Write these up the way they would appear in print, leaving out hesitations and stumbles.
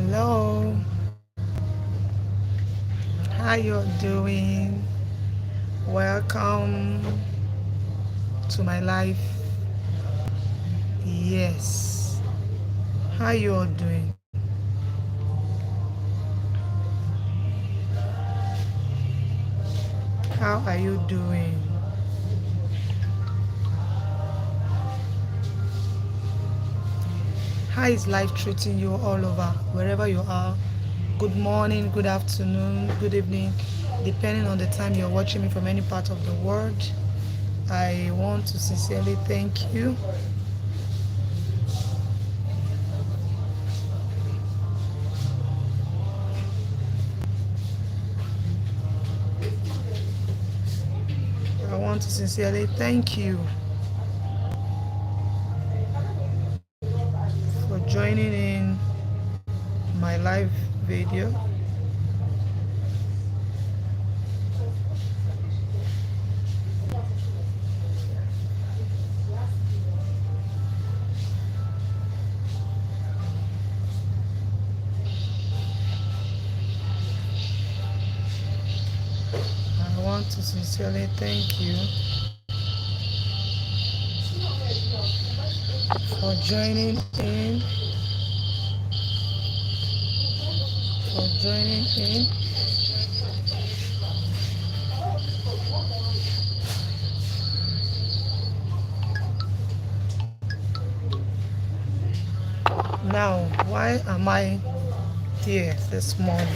Hello, how you doing? Welcome to my life. Yes, how you all doing? How are you doing? How is life treating you all over, wherever you are? Good morning, good afternoon, good evening, depending on the time you're watching me from any part of the world. I want to sincerely thank you. I want to sincerely thank you for joining in my live video. I want to sincerely thank you for joining in, for joining in. Now, why am I here this morning?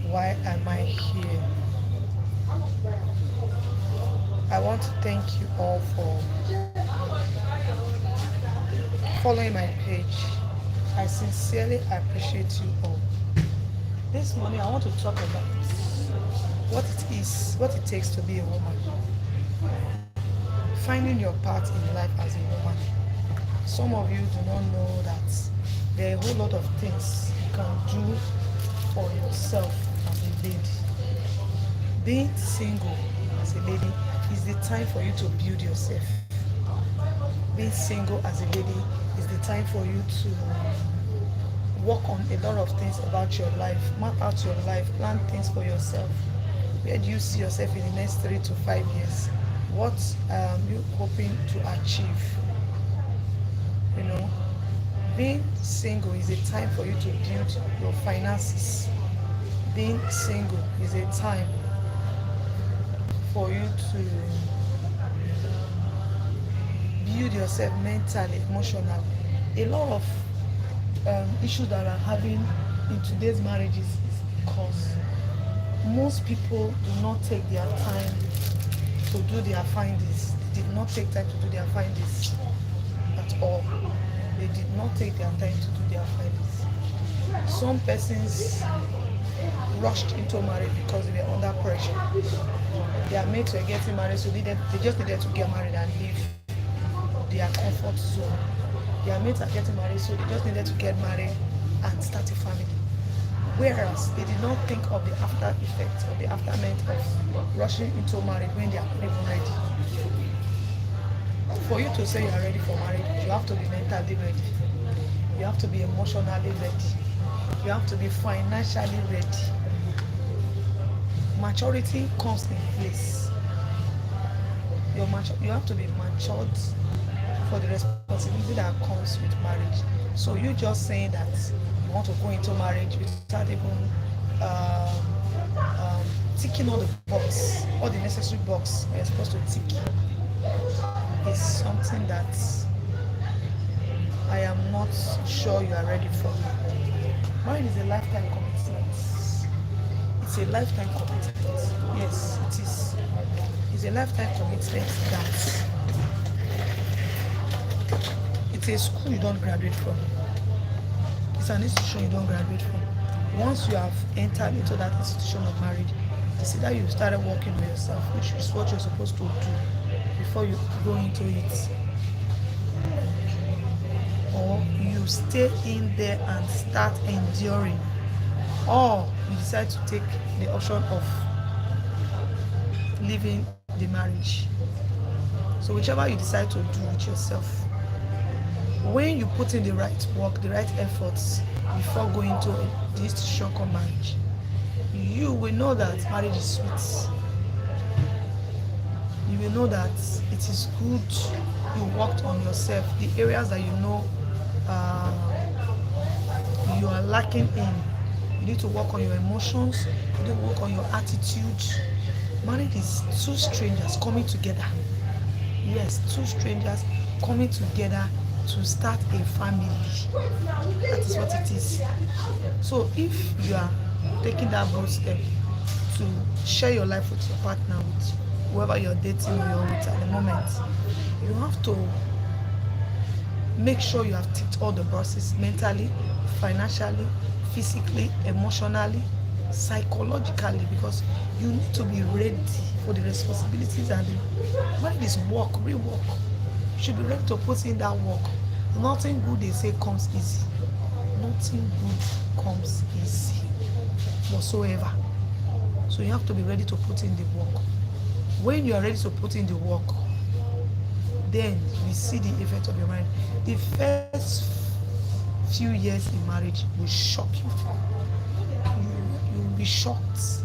Why am I here? I want to thank you all for following my page. I sincerely appreciate you all. This morning, I want to talk about what it is, what it takes to be a woman. Finding your part in life as a woman. Some of you do not know that there are a whole lot of things you can do for yourself as a lady. Being single as a lady is the time for you to build yourself. Being single as a lady is the time for you to work on a lot of things about your life, map out your life, plan things for yourself. Where do you see yourself in the next 3 to 5 years? What are you hoping to achieve? You know, being single is a time for you to build your finances. Being single is a time for you to build yourself mentally, emotionally. A lot of issues that are having in today's marriages is because most people do not take their time to do their findings. They did not take time to do their findings at all. They did not take their time to do their findings. Some persons rushed into marriage because they were under pressure. Their mates were getting married, so they just needed to get married and leave their comfort zone. Their mates are getting married, so they just needed to get married and start a family. Whereas they did not think of the after effects or the aftermath of rushing into marriage when they are not even ready. For you to say you are ready for marriage, you have to be mentally ready. You have to be emotionally ready. You have to be financially ready. Maturity comes in place. You have to be matured for the responsibility that comes with marriage. So you just saying that you want to go into marriage without even ticking all the box, all the necessary box you're supposed to tick, is something that I am not sure you are ready for. Marriage is a lifetime commitment. It's a lifetime commitment. Yes, it is. It's a lifetime commitment that it's a school you don't graduate from. It's an institution you don't graduate from. Once you have entered into that institution of marriage, it's either you started working on yourself, which is what you're supposed to do before you go into it, or you stay in there and start enduring, or you decide to take the option of leaving the marriage. So whichever you decide to do with yourself, When you put in the right work, the right efforts before going to this shock on marriage, you will know that marriage is sweet. You will know that it is good you worked on yourself. The areas that you know uh, you are lacking in, you need to work on your emotions, you need to work on your attitude. Marriage is two strangers coming together. Yes, two strangers coming together to start a family. That is what it is. So if you are taking that bold step to share your life with your partner, with whoever you're dating or you're with at the moment, you have to make sure you have ticked all the boxes mentally, financially, physically, emotionally, psychologically, because you need to be ready for the responsibilities and when it is work, real work. You should be ready to put in that work. Nothing good they say comes easy. Nothing good comes easy whatsoever. So you have to be ready to put in the work. When you are ready to put in the work, then we see the effect of your marriage. The first few years in marriage will shock you. You will be shocked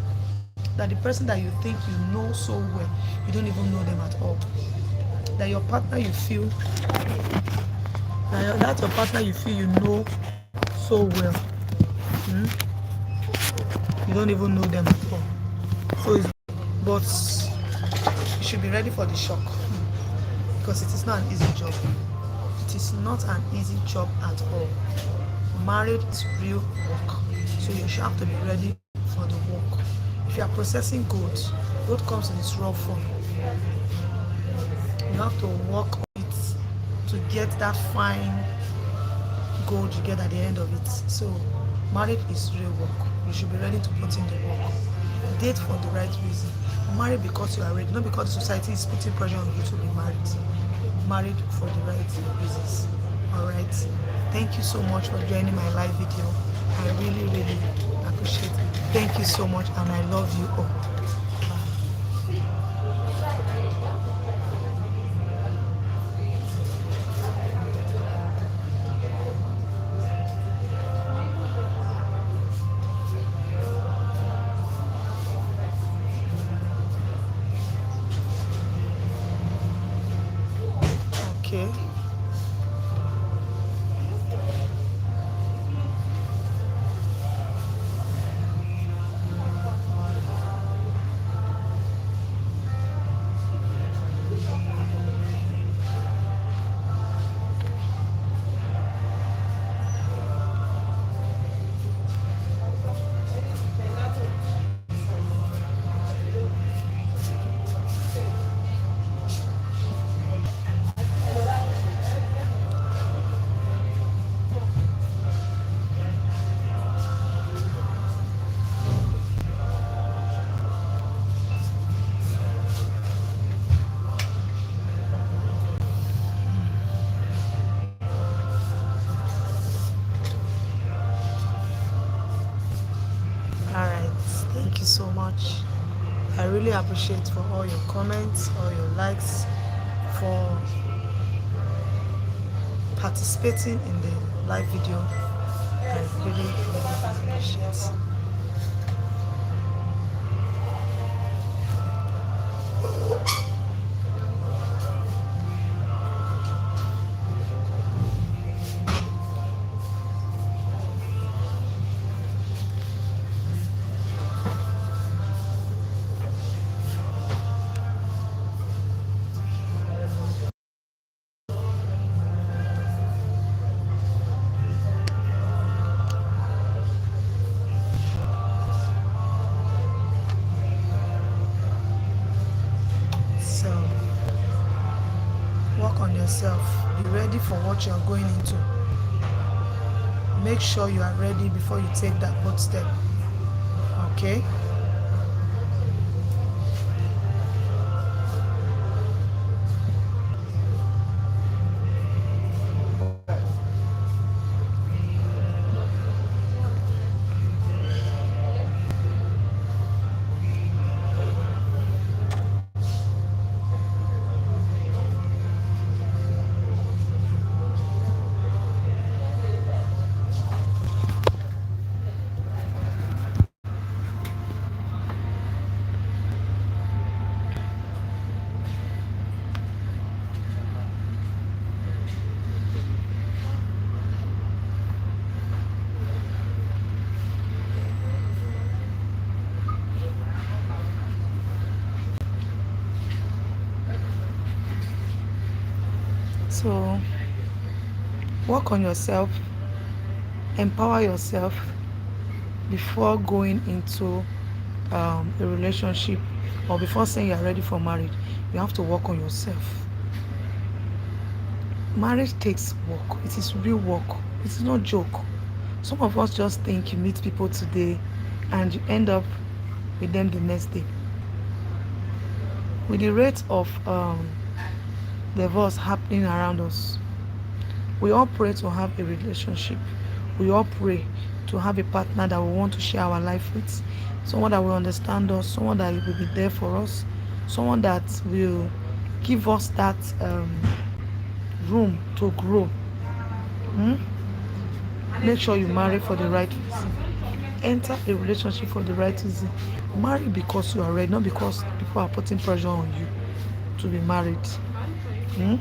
that the person that you think you know so well, you don't even know them at all. That your partner you feel, that your partner you feel you know so well, hmm? You don't even know them at all. So, but you should be ready for the shock because it is not an easy job. It is not an easy job at all. Marriage is real work, so you should have to be ready for the work. If you are processing gold, gold comes in its raw form. You have to work on it to get that fine gold you get at the end of it. So marriage is real work. You should be ready to put in the work. Date for the right reason. Marry because you are ready, not because the society is putting pressure on you to be married. Married for the right reasons. Alright. Thank you so much for joining my live video. I really, really appreciate it. Thank you so much and I love you all. Okay. Alright. Thank you so much. I really appreciate for all your comments, all your likes, for participating in the live video. I really, really appreciate. So work on yourself. Be ready for what you're going into. Make sure you are ready before you take that bold step. Okay? to work on yourself, empower yourself before going into a relationship, or before saying you're ready for marriage. You have to work on yourself. Marriage takes work. It is real work. It is not joke. Some of us just think you meet people today and you end up with them the next day. With the rate of divorce happening around us, we all pray to have a relationship. We all pray to have a partner that we want to share our life with, someone that will understand us, someone that will be there for us, someone that will give us that room to grow. Hmm? Make sure you marry for the right reason. Enter a relationship for the right reason. Marry because you are ready, not because people are putting pressure on you to be married. Hmm?